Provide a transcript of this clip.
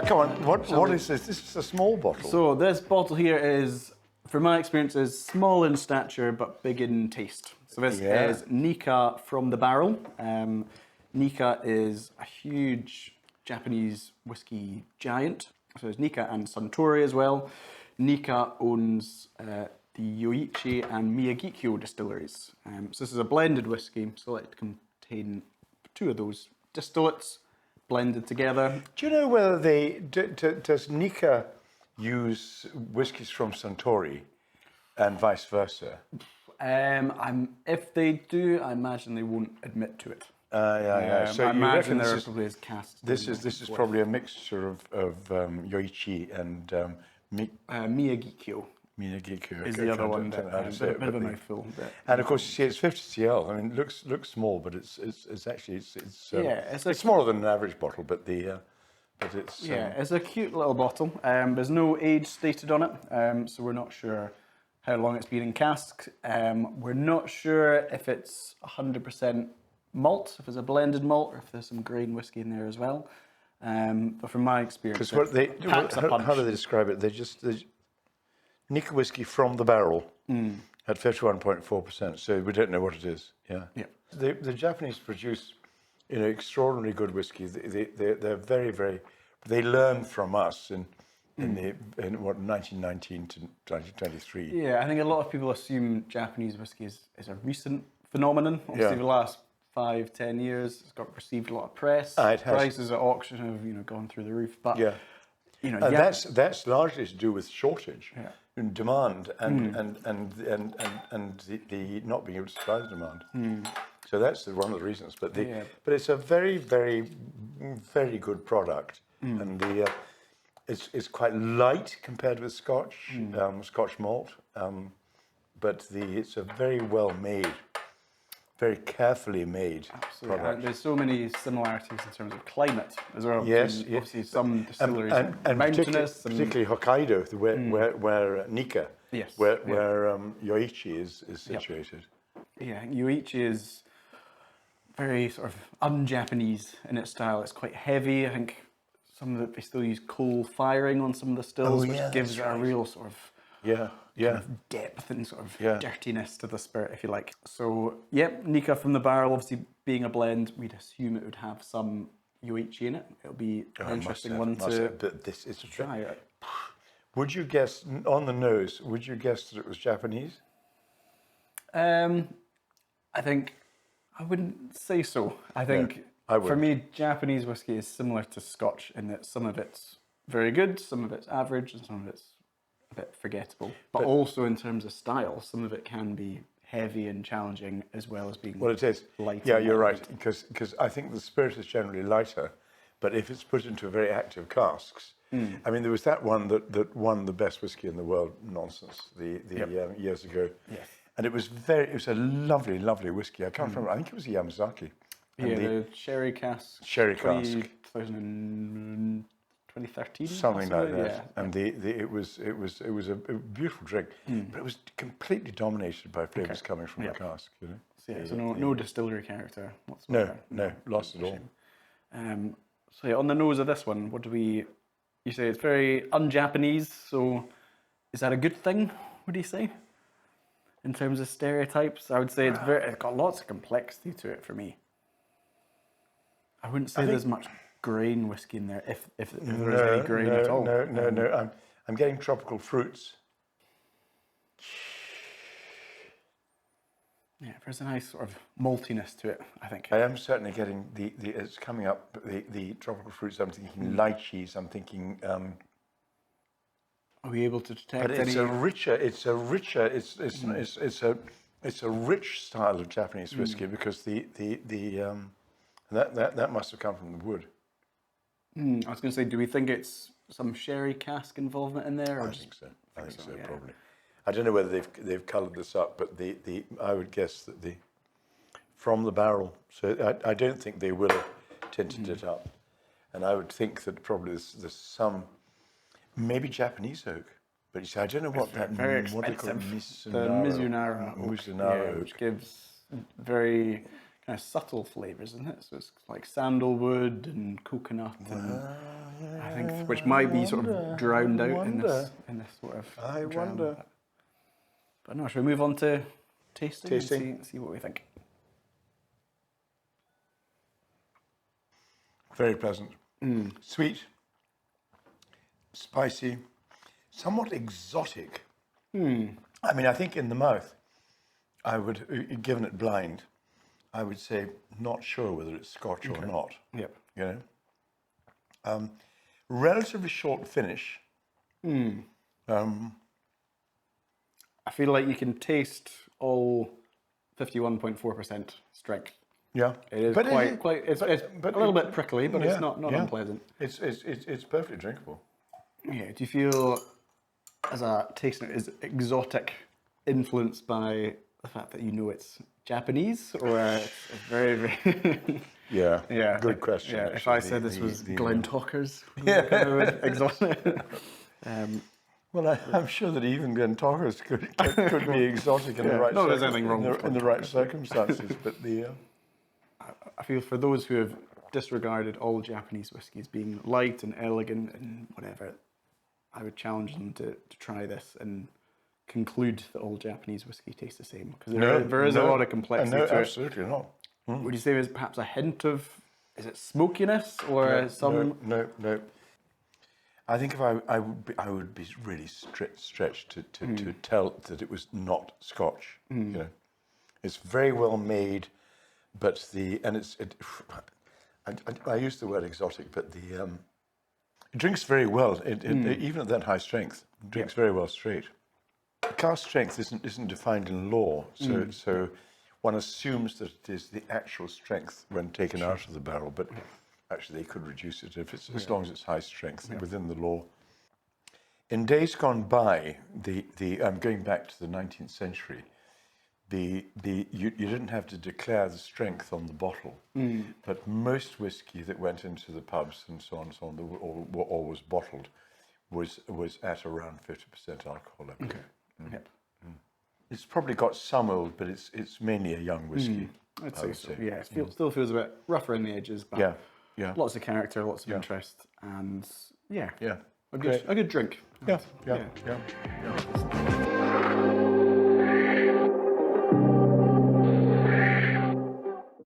Come on, what is this? This is a small bottle. So this bottle here is, from my experience, is small in stature but big in taste. So this is Nikka from the barrel. Nikka is a huge Japanese whiskey giant. So there's Nikka and Suntory as well. Nikka owns the Yoichi and Miyagikyo distilleries. So this is a blended whiskey, so it contain two of those distillates blended together. Do you know whether does Nikka use whiskies from Suntory and vice versa? If they do, I imagine they won't admit to it. So I you imagine reckon there probably is casks. this is probably a mixture of Yoichi and Miyagikyo. Miyagikyo Is the other one that a bit of a mouthful. And of course, you see, it's 50 cl. I mean, it looks small, but it's actually it's smaller than an average bottle, but it's it's a cute little bottle. There's no age stated on it, so we're not sure how long it's been in cask. We're not sure if it's 100% malt, if it's a blended malt, or if there's some grain whiskey in there as well. But from my experience, how do they describe it? They Nikka Whisky from the barrel at 51.4%. So we don't know what it is. Yeah. The Japanese produce, extraordinarily good whiskey. They're very, very. They learn from us in 1919 to 1923. Yeah, I think a lot of people assume Japanese whiskey is a recent phenomenon. Obviously, the last 5-10 years, it's received a lot of press. Prices at auction have gone through the roof. But that's largely to do with shortage, in demand, and the not being able to supply the demand. So that's one of the reasons. But it's a very, very, very good product, and it's quite light compared with Scotch malt, but it's a very well made, very carefully made product. And there's so many similarities in terms of climate as well. Yes, obviously some distilleries and mountainous, particularly Hokkaido, where Nikka, where Yoichi is situated. Yeah, Yoichi is very sort of un-Japanese in its style. It's quite heavy. I think they still use coal firing on some of the stills, which gives it a real sort of kind of depth and sort of dirtiness to the spirit, if you like. So, Nikka from the barrel, obviously being a blend, we'd assume it would have some Yoichi in it. It'll be an interesting one to try it. Would you guess, on the nose, that it was Japanese? I think, I wouldn't say so. I think, for me, Japanese whiskey is similar to Scotch in that some of it's very good, some of it's average, and some of it's a bit forgettable. But also in terms of style, some of it can be heavy and challenging as well as being light. Yeah, you're right, because I think the spirit is generally lighter, but if it's put into very active casks, I mean, there was that one that won the best whiskey in the world nonsense years ago. Yes. And it was a lovely, lovely whiskey. I can't remember. I think it was a Yamazaki. And the sherry cask. 2013. Something like that. Yeah. And it was a beautiful drink, but it was completely dominated by flavours coming from the cask. So no distillery character whatsoever. No, lost at all. So on the nose of this one, you say it's very un-Japanese, so is that a good thing, would you say? In terms of stereotypes, I would say it's got lots of complexity to it for me. I wouldn't say there's much grain whiskey in there, if there's any grain at all. No. I'm getting tropical fruits. Yeah, there's a nice sort of maltiness to it, I think. I am certainly getting it's coming up, the tropical fruits. I'm thinking lychees, I'm thinking... Are we able to detect any... But it's a rich style of Japanese whiskey because that must have come from the wood. I was going to say, do we think it's some sherry cask involvement in there? Or I think so. I think so, probably. I don't know whether they've coloured this up, but I would guess that from the barrel. So I don't think they will have tinted it up, and I would think that probably there's some maybe Japanese oak, but you see, I don't know what that very what they call expensive. The Mizunara, Mizunara which gives very kind of subtle flavours, isn't it? So it's like sandalwood and coconut, and I think which might be sort of drowned out in this sort of. I dram. wonder. But no, shall we move on to tasting? Tasting. And see what we think. Very pleasant. Sweet, spicy, somewhat exotic. I mean, I think in the mouth, I would, given it blind, I would say not sure whether it's Scotch or not. Yep. You know, relatively short finish. I feel like you can taste all 51.4% strength. Yeah, It is it's a little bit prickly, but it's not unpleasant. It's perfectly drinkable. Yeah. Do you feel, as a taster, is exotic influenced by the fact that you know it's Japanese, or it's very, very? Yeah. Good question. Yeah. Actually. If I said this was Glentockers, exotic. Well, I'm sure that even Glentockers could be exotic in the right. There's anything wrong in the right circumstances, but the. I feel for those who have disregarded all Japanese whiskies being light and elegant and whatever, I would challenge them to try this and conclude that all Japanese whiskey tastes the same, because there is a lot of complexity to it. Absolutely not. Would you say there's perhaps a hint of, is it smokiness or some? No. I think if I would be really stretched to tell that it was not Scotch. You know, it's very well made, but I use the word exotic, but it drinks very well. Even at that high strength, it drinks very well straight. Cask strength isn't defined in law, so one assumes that it is the actual strength when taken out of the barrel, but actually they could reduce it if it's as long as it's high strength within the law. In days gone by, going back to the 19th century, you didn't have to declare the strength on the bottle, but most whiskey that went into the pubs and so on or was bottled was at around 50% alcohol level. Okay. Yep. It's probably got some old, but it's mainly a young whiskey. I'd say so. Yeah, it still feels a bit rougher in the edges, but lots of character, lots of interest, and a good drink. Yeah.